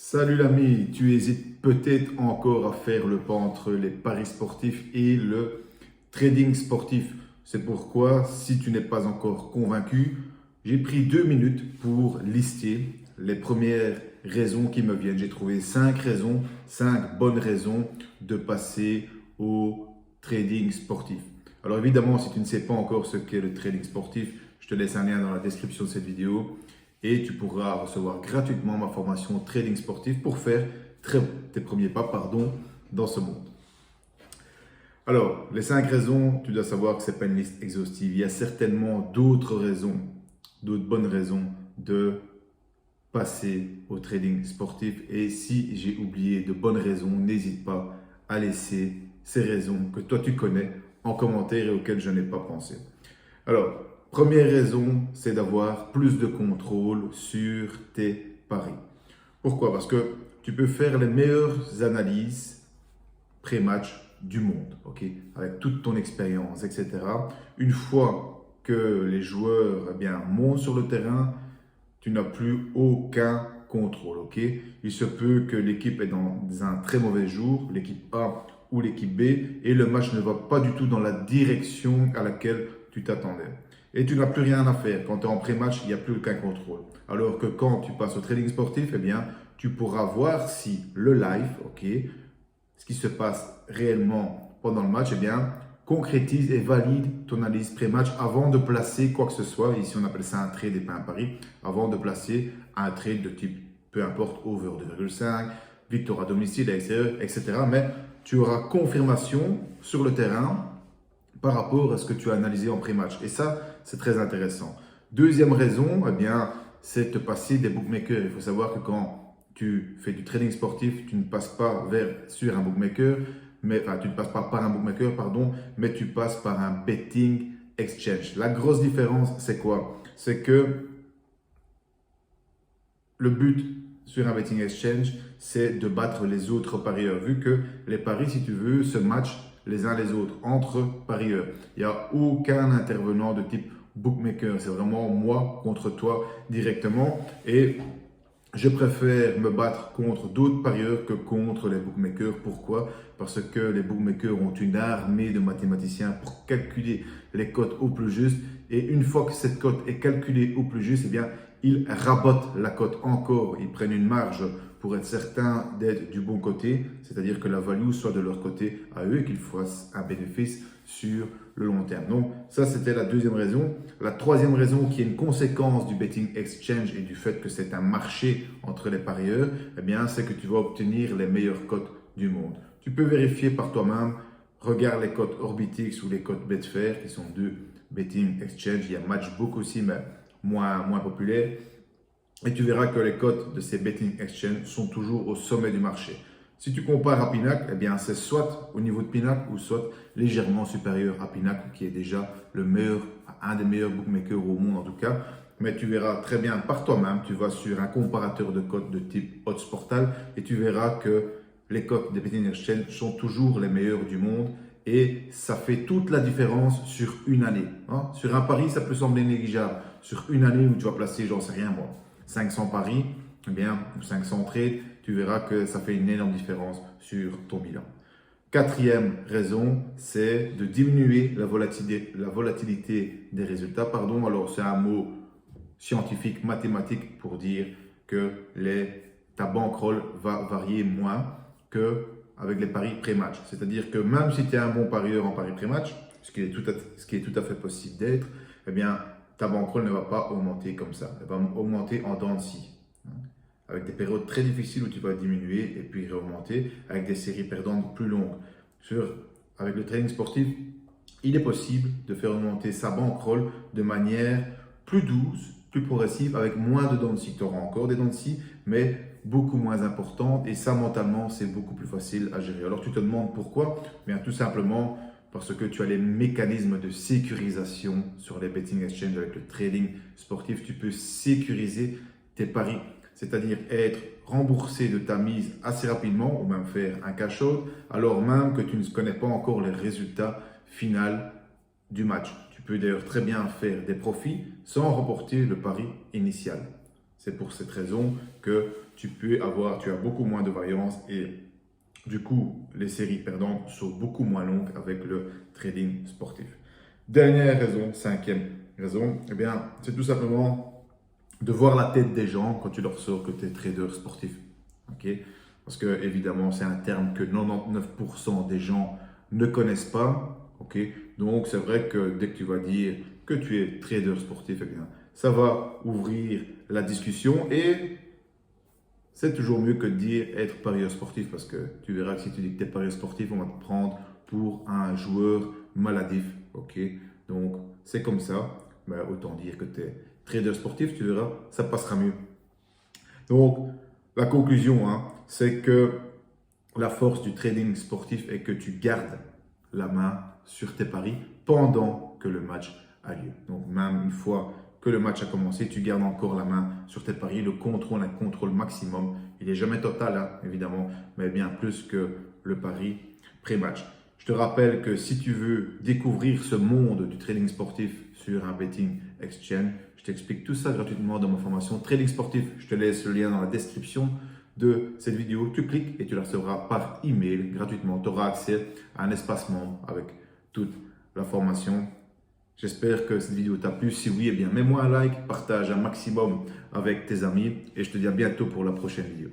Salut l'ami, tu hésites peut-être encore à faire le pas entre les paris sportifs et le trading sportif. C'est pourquoi, si tu n'es pas encore convaincu, j'ai pris 2 minutes pour lister les premières raisons qui me viennent. J'ai trouvé 5 raisons, 5 bonnes raisons de passer au trading sportif. Alors évidemment, si tu ne sais pas encore ce qu'est le trading sportif, je te laisse un lien dans la description de cette vidéo et tu pourras recevoir gratuitement ma formation trading sportif pour faire tes premiers pas dans ce monde. Alors, les 5 raisons, tu dois savoir que ce n'est pas une liste exhaustive. Il y a certainement d'autres raisons, d'autres bonnes raisons de passer au trading sportif. Et si j'ai oublié de bonnes raisons, n'hésite pas à laisser ces raisons que toi tu connais en commentaire et auxquelles je n'ai pas pensé. Alors, première raison, c'est d'avoir plus de contrôle sur tes paris. Pourquoi? Parce que tu peux faire les meilleures analyses pré-match du monde, ok, avec toute ton expérience, etc. Une fois que les joueurs montent sur le terrain, tu n'as plus aucun contrôle, ok? Il se peut que l'équipe est dans un très mauvais jour, l'équipe A ou l'équipe B, et le match ne va pas du tout dans la direction à laquelle tu t'attendais. Et tu n'as plus rien à faire. Quand tu es en pré-match, il n'y a plus aucun contrôle. Alors que quand tu passes au trading sportif, eh bien, tu pourras voir si le live, ok, ce qui se passe réellement pendant le match, eh bien, concrétise et valide ton analyse pré-match avant de placer quoi que ce soit. Ici, on appelle ça un trade et pas un pari. Avant de placer un trade de type, peu importe, over 2,5, victoire à domicile, à l'extérieur, etc. Mais tu auras confirmation sur le terrain par rapport à ce que tu as analysé en pré-match. Et ça, c'est très intéressant. Deuxième raison, eh bien, c'est de passer des bookmakers. Il faut savoir que quand tu fais du trading sportif, tu ne passes pas sur un bookmaker, tu ne passes pas par un bookmaker, pardon, mais tu passes par un betting exchange. La grosse différence, c'est quoi? C'est que le but sur un betting exchange, c'est de battre les autres parieurs. Vu que les paris, si tu veux, se matchent les uns les autres entre parieurs. Il n'y a aucun intervenant de type bookmaker. C'est vraiment moi contre toi directement. Et je préfère me battre contre d'autres parieurs que contre les bookmakers. Pourquoi? Parce que les bookmakers ont une armée de mathématiciens pour calculer les cotes au plus juste. Et une fois que cette cote est calculée au plus juste, eh bien, ils rabotent la cote encore. Ils prennent une marge pour être certains d'être du bon côté, c'est-à-dire que la value soit de leur côté à eux et qu'ils fassent un bénéfice sur le long terme. Donc ça, c'était la deuxième raison. La troisième raison, qui est une conséquence du betting exchange et du fait que c'est un marché entre les parieurs, eh bien, c'est que tu vas obtenir les meilleures cotes du monde. Tu peux vérifier par toi-même. Regarde les cotes Orbitix ou les cotes Betfair, qui sont deux betting exchange. Il y a Matchbook aussi, mais moins populaire. Et tu verras que les cotes de ces betting exchange sont toujours au sommet du marché. Si tu compares à Pinacle, eh bien, c'est soit au niveau de Pinacle ou soit légèrement supérieur à Pinacle, qui est déjà un des meilleurs bookmakers au monde en tout cas. Mais tu verras très bien par toi-même, tu vas sur un comparateur de cotes de type Odds Portal et tu verras que les cotes des betting exchange sont toujours les meilleures du monde. Et ça fait toute la différence sur une année. Sur un pari, ça peut sembler négligeable. Sur une année où tu vas placer, j'en sais rien moi, 500 paris, eh bien, ou 500 trades, tu verras que ça fait une énorme différence sur ton bilan. Quatrième raison, c'est de diminuer la volatilité des résultats. Pardon, alors c'est un mot scientifique, mathématique pour dire que ta bankroll va varier moins qu'avec les paris pré-match. C'est-à-dire que même si tu es un bon parieur en paris pré-match, ce qui est tout à fait possible d'être, eh bien, ta bankroll ne va pas augmenter comme ça. Elle va augmenter en dents de scie. Avec des périodes très difficiles où tu vas diminuer et puis remonter avec des séries perdantes plus longues. Avec le trading sportif, il est possible de faire augmenter sa bankroll de manière plus douce, plus progressive, avec moins de dents de scie. Tu auras encore des dents de scie, mais beaucoup moins importantes. Et ça, mentalement, c'est beaucoup plus facile à gérer. Alors, tu te demandes pourquoi? Bien, tout simplement parce que tu as les mécanismes de sécurisation sur les betting exchange avec le trading sportif. Tu peux sécuriser tes paris, c'est-à-dire être remboursé de ta mise assez rapidement ou même faire un cash out alors même que tu ne connais pas encore les résultats finaux du match. Tu peux d'ailleurs très bien faire des profits sans remporter le pari initial. C'est pour cette raison que tu as beaucoup moins de variance et du coup, les séries perdantes sont beaucoup moins longues avec le trading sportif. Dernière raison, cinquième raison, eh bien, c'est tout simplement de voir la tête des gens quand tu leur sors que tu es trader sportif. Okay? Parce que, évidemment, c'est un terme que 99% des gens ne connaissent pas. Okay? Donc, c'est vrai que dès que tu vas dire que tu es trader sportif, eh bien, ça va ouvrir la discussion et c'est toujours mieux que de dire être parieur sportif parce que tu verras que si tu dis que tu es parieur sportif, on va te prendre pour un joueur maladif. Ok, donc c'est comme ça. Ben, autant dire que tu es trader sportif, tu verras, ça passera mieux. Donc, la conclusion, hein, c'est que la force du trading sportif est que tu gardes la main sur tes paris pendant que le match a lieu. Donc, même une fois que le match a commencé, tu gardes encore la main sur tes paris, le contrôle, un contrôle maximum. Il n'est jamais total, hein, évidemment, mais bien plus que le pari pré-match. Je te rappelle que si tu veux découvrir ce monde du trading sportif sur un betting exchange, je t'explique tout ça gratuitement dans ma formation Trading Sportif. Je te laisse le lien dans la description de cette vidéo. Tu cliques et tu la recevras par email gratuitement. Tu auras accès à un espace membre avec toute la formation. J'espère que cette vidéo t'a plu. Si oui, eh bien, mets-moi un like, partage un maximum avec tes amis et je te dis à bientôt pour la prochaine vidéo.